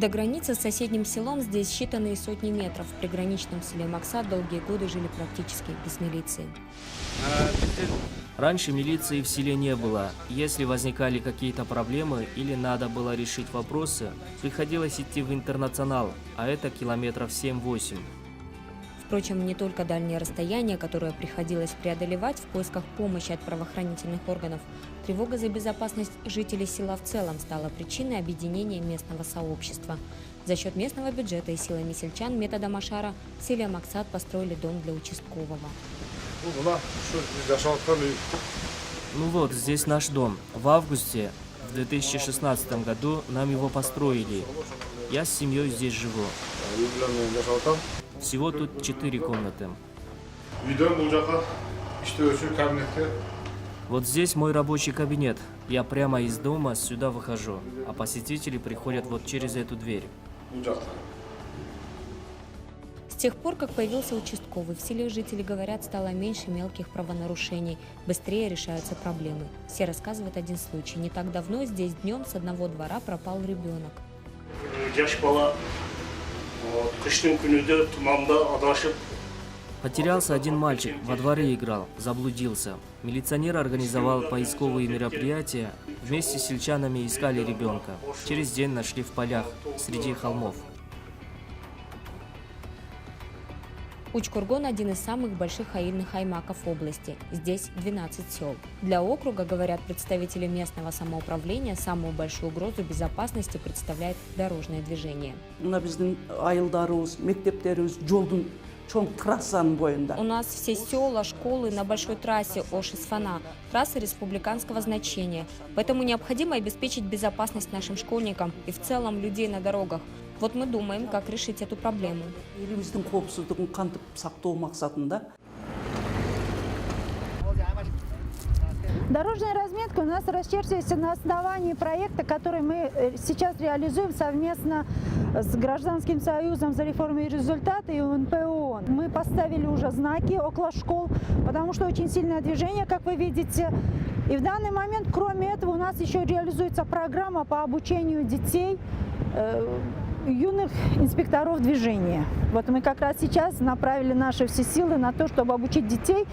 До границы с соседним селом здесь считанные сотни метров. В приграничном селе Максат долгие годы жили практически без милиции. Раньше милиции в селе не было. Если возникали какие-то проблемы или надо было решить вопросы, приходилось идти в интернационал, а это километров 7-8. Впрочем, не только дальние расстояния, которые приходилось преодолевать в поисках помощи от правоохранительных органов, тревога за безопасность жителей села в целом стала причиной объединения местного сообщества. За счет местного бюджета и силами сельчан методом Ашара в селе Максат построили дом для участкового. Ну вот, здесь наш дом. В августе, в 2016 году, нам его построили. Я с семьей здесь живу. Всего тут 4 комнаты. Вот здесь мой рабочий кабинет. Я прямо из дома сюда выхожу, а посетители приходят вот через эту дверь. С тех пор, как появился участковый, в селе жители говорят, стало меньше мелких правонарушений, быстрее решаются проблемы. Все рассказывают один случай. Не так давно здесь днем с одного двора пропал ребенок. Потерялся один мальчик, во дворе играл, заблудился. Милиционер организовал поисковые мероприятия, вместе с сельчанами искали ребенка. Через день нашли в полях, среди холмов. Учкургон – один из самых больших аильных аймаков области. Здесь 12 сел. Для округа, говорят представители местного самоуправления, самую большую угрозу безопасности представляет дорожное движение. У нас все села, школы на большой трассе Ош-Исфана, трасса республиканского значения. Поэтому необходимо обеспечить безопасность нашим школьникам и в целом людей на дорогах. Вот мы думаем, как решить эту проблему. Дорожная разметка у нас расчерчивается на основании проекта, который мы сейчас реализуем совместно с Гражданским союзом за реформу и результаты и УНПО. Мы поставили уже знаки около школ, потому что очень сильное движение, как вы видите. И в данный момент, кроме этого, у нас еще реализуется программа по обучению детей, юных инспекторов движения. Вот мы как раз сейчас направили наши все силы на то, чтобы обучить детей.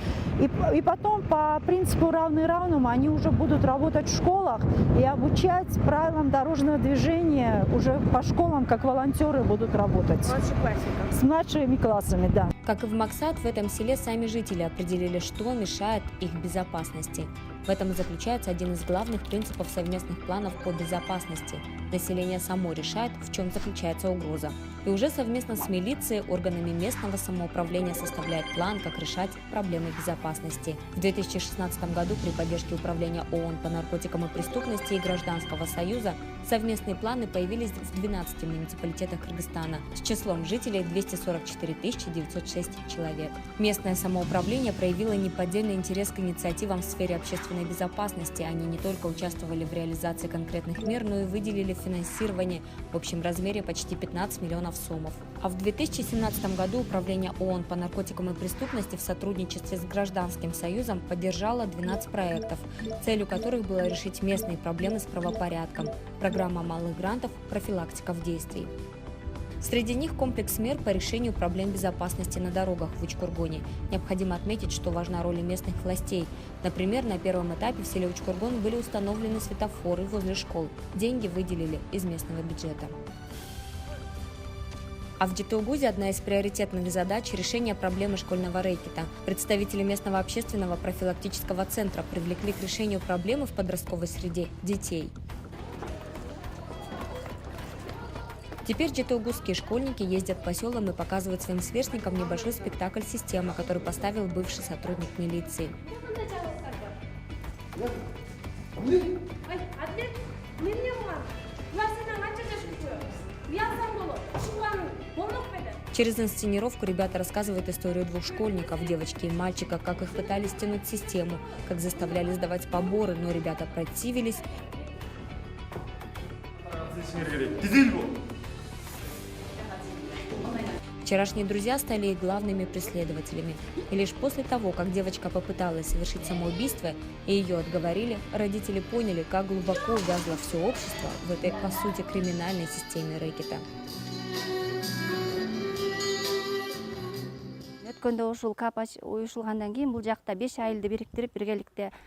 И потом по принципу равный равному они уже будут работать в школах и обучать правилам дорожного движения уже по школам, как волонтеры будут работать. С младшими классами, да. Как и в Максат, в этом селе сами жители определили, что мешает их безопасности. В этом и заключается один из главных принципов совместных планов по безопасности. Население само решает, в чем заключается угроза. И уже совместно с милицией, органами местного самоуправления составляет план, как решать проблемы безопасности. В 2016 году при поддержке Управления ООН по наркотикам и преступности и Гражданского союза совместные планы появились в 12 муниципалитетах Кыргызстана с числом жителей 244 906 человек. Местное самоуправление проявило неподдельный интерес к инициативам в сфере общественной безопасности. Они не только участвовали в реализации конкретных мер, но и выделили финансирование в общем размере почти 15 миллионов сомов. А в 2017 году Управление ООН по наркотикам и преступности в сотрудничестве с Гражданским союзом поддержало 12 проектов, целью которых было решить местные проблемы с правопорядком. Программа малых грантов «Профилактика в действии». Среди них комплекс мер по решению проблем безопасности на дорогах в Учкургоне. Необходимо отметить, что важна роль местных властей. Например, на первом этапе в селе Учкургон были установлены светофоры возле школ. Деньги выделили из местного бюджета. А в Жетоугузе одна из приоритетных задач – решение проблемы школьного рэкета. Представители местного общественного профилактического центра привлекли к решению проблемы в подростковой среде детей. Теперь жетоугузские школьники ездят по селам и показывают своим сверстникам небольшой спектакль «Система», который поставил бывший сотрудник милиции. Через инсценировку ребята рассказывают историю двух школьников, девочки и мальчика, как их пытались тянуть в систему, как заставляли сдавать поборы, но ребята противились. Вчерашние друзья стали их главными преследователями. И лишь после того, как девочка попыталась совершить самоубийство и ее отговорили, родители поняли, как глубоко увязло все общество в этой, по сути, криминальной системе рэкета.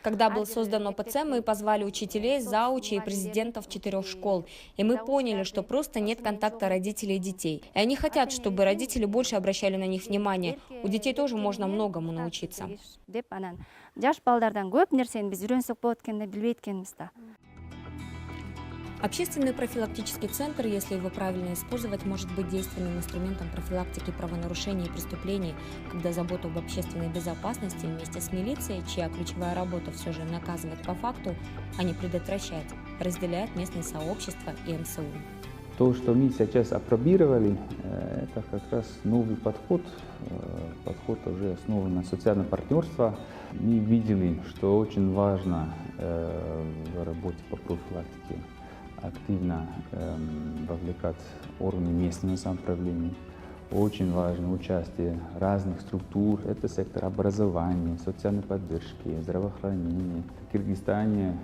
Когда был создан ОПЦ, мы позвали учителей, заучей и президентов 4 школ. И мы поняли, что просто нет контакта родителей и детей. И они хотят, чтобы родители больше обращали на них внимание. У детей тоже можно многому научиться. Общественный профилактический центр, если его правильно использовать, может быть действенным инструментом профилактики правонарушений и преступлений, когда заботу об общественной безопасности вместе с милицией, чья ключевая работа все же наказывать по факту, а не предотвращать, разделяет местное сообщество и МСУ. То, что мы сейчас опробировали, это как раз новый подход. Подход уже основан на социальном партнерстве. Мы видели, что очень важно в работе по профилактике активно вовлекать органы местного самоуправления. Очень важно участие разных структур. Это сектор образования, социальной поддержки, здравоохранения. В Кыргызстане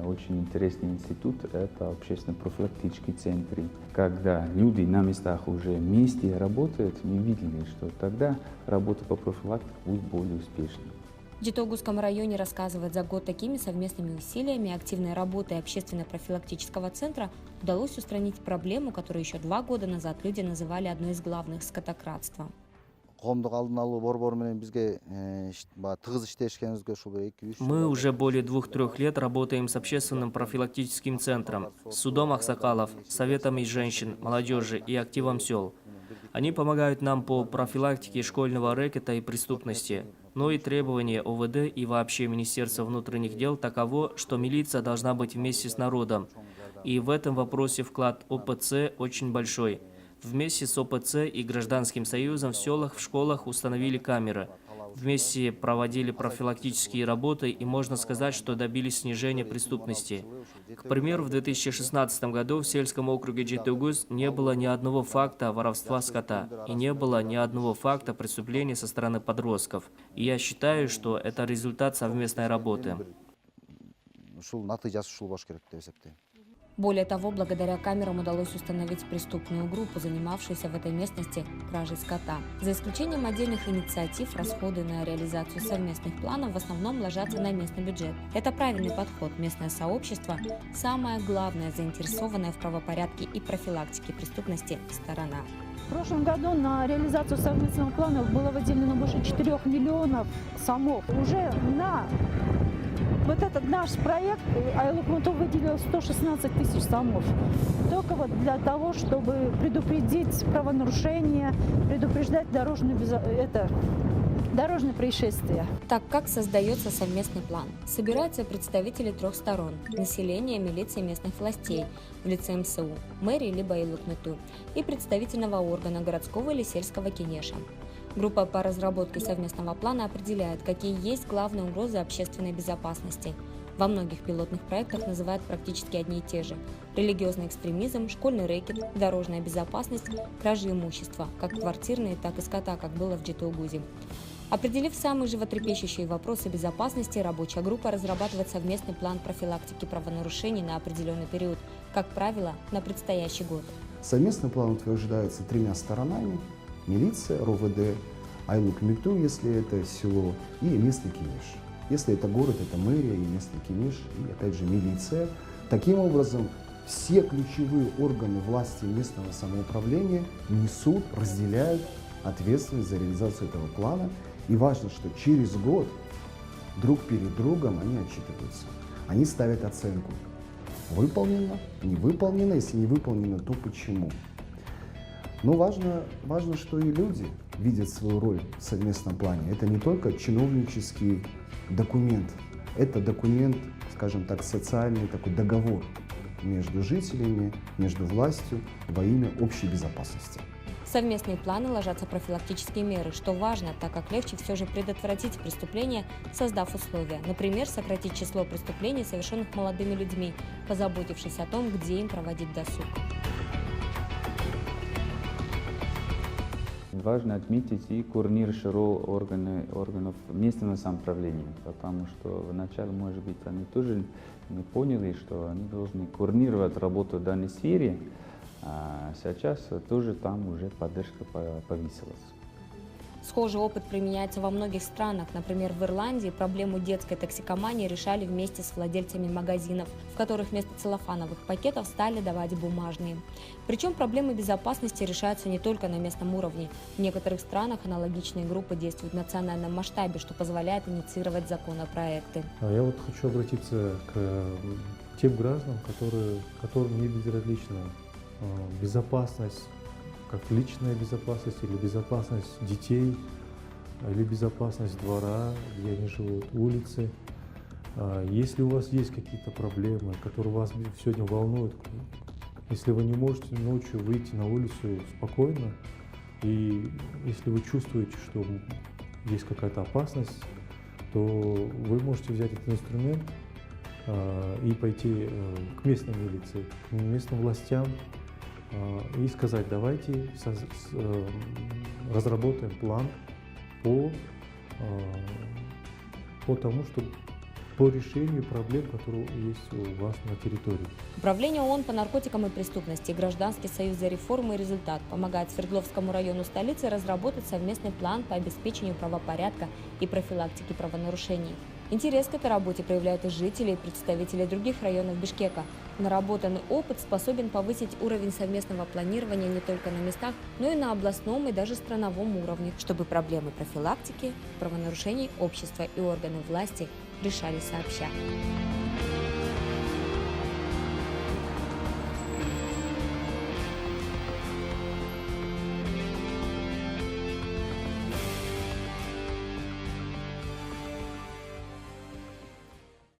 очень интересный институт – это общественно-профилактический центр. Когда люди на местах уже вместе работают, мы видели, что тогда работа по профилактике будет более успешной. В Житоугузском районе, рассказывает, за год такими совместными усилиями и активной работой общественно-профилактического центра удалось устранить проблему, которую еще 2 года назад люди называли одной из главных – скотократства. Мы уже более 2-3 лет работаем с общественным профилактическим центром, с судом Аксакалов, советом из женщин, молодежи и активом сел. Они помогают нам по профилактике школьного рэкета и преступности. Но и требования ОВД и вообще Министерства внутренних дел таково, что милиция должна быть вместе с народом. И в этом вопросе вклад ОПЦ очень большой. Вместе с ОПЦ и Гражданским союзом в селах, в школах установили камеры. Вместе проводили профилактические работы и можно сказать, что добились снижения преступности. К примеру, в 2016 году в сельском округе Житоугуз не было ни одного факта воровства скота и не было ни одного факта преступления со стороны подростков. И я считаю, что это результат совместной работы. Более того, благодаря камерам удалось установить преступную группу, занимавшуюся в этой местности кражей скота. За исключением отдельных инициатив, расходы на реализацию совместных планов в основном ложатся на местный бюджет. Это правильный подход. Местное сообщество – самое главное заинтересованное в правопорядке и профилактике преступности сторона. В прошлом году на реализацию совместного плана было выделено больше 4 миллионов сомов. Уже на вот этот наш проект Айлук Мунту выделил 116 тысяч сомов. Только вот для того, чтобы предупредить правонарушения, предупреждать дорожные происшествия. Так, как создается совместный план? Собираются представители 3 сторон – населения, милиции, местных властей в лице МСУ, мэрии либо Айлук Мунту и представительного органа городского или сельского кенеша. Группа по разработке совместного плана определяет, какие есть главные угрозы общественной безопасности. Во многих пилотных проектах называют практически одни и те же – религиозный экстремизм, школьный рэкет, дорожная безопасность, кражи имущества, как квартирные, так и скота, как было в Житоугузе. Определив самые животрепещущие вопросы безопасности, рабочая группа разрабатывает совместный план профилактики правонарушений на определенный период, как правило, на предстоящий год. Совместный план утверждается 3 сторонами – милиция, РОВД, Айлук Мунту, если это село, и местный кенеш. Если это город, это мэрия и местный кенеш, и опять же милиция. Таким образом, все ключевые органы власти местного самоуправления несут, разделяют ответственность за реализацию этого плана. И важно, что через год друг перед другом они отчитываются. Они ставят оценку. Выполнено, не выполнено, если не выполнено, то почему. Но важно, что и люди видят свою роль в совместном плане. Это не только чиновнический документ, это документ, скажем так, социальный такой договор между жителями, между властью во имя общей безопасности. В совместные планы ложатся профилактические меры, что важно, так как легче все же предотвратить преступления, создав условия. Например, сократить число преступлений, совершенных молодыми людьми, позаботившись о том, где им проводить досуг. очень важно отметить и координирующую роль органов местного самоуправления, потому что вначале, может быть, они тоже не поняли, что они должны координировать работу в данной сфере, а сейчас тоже там уже поддержка повысилась. Схожий опыт применяется во многих странах. Например, в Ирландии проблему детской токсикомании решали вместе с владельцами магазинов, в которых вместо целлофановых пакетов стали давать бумажные. Причем проблемы безопасности решаются не только на местном уровне. В некоторых странах аналогичные группы действуют в национальном масштабе, что позволяет инициировать законопроекты. Я вот хочу обратиться к тем гражданам, которым не безразлична безопасность, как личная безопасность, или безопасность детей, или безопасность двора, где они живут, улицы. Если у вас есть какие-то проблемы, которые вас сегодня волнуют, если вы не можете ночью выйти на улицу спокойно, и если вы чувствуете, что есть какая-то опасность, то вы можете взять этот инструмент и пойти к местной милиции, к местным властям, и сказать: давайте разработаем план по тому, что по решению проблем, которые есть у вас на территории. Управление ООН по наркотикам и преступности и Гражданский союз за реформы и результат помогает Свердловскому району столицы разработать совместный план по обеспечению правопорядка и профилактики правонарушений. Интерес к этой работе проявляют и жители, и представители других районов Бишкека. Наработанный опыт способен повысить уровень совместного планирования не только на местах, но и на областном и даже страновом уровне, чтобы проблемы профилактики, правонарушений общества и органов власти решались сообща.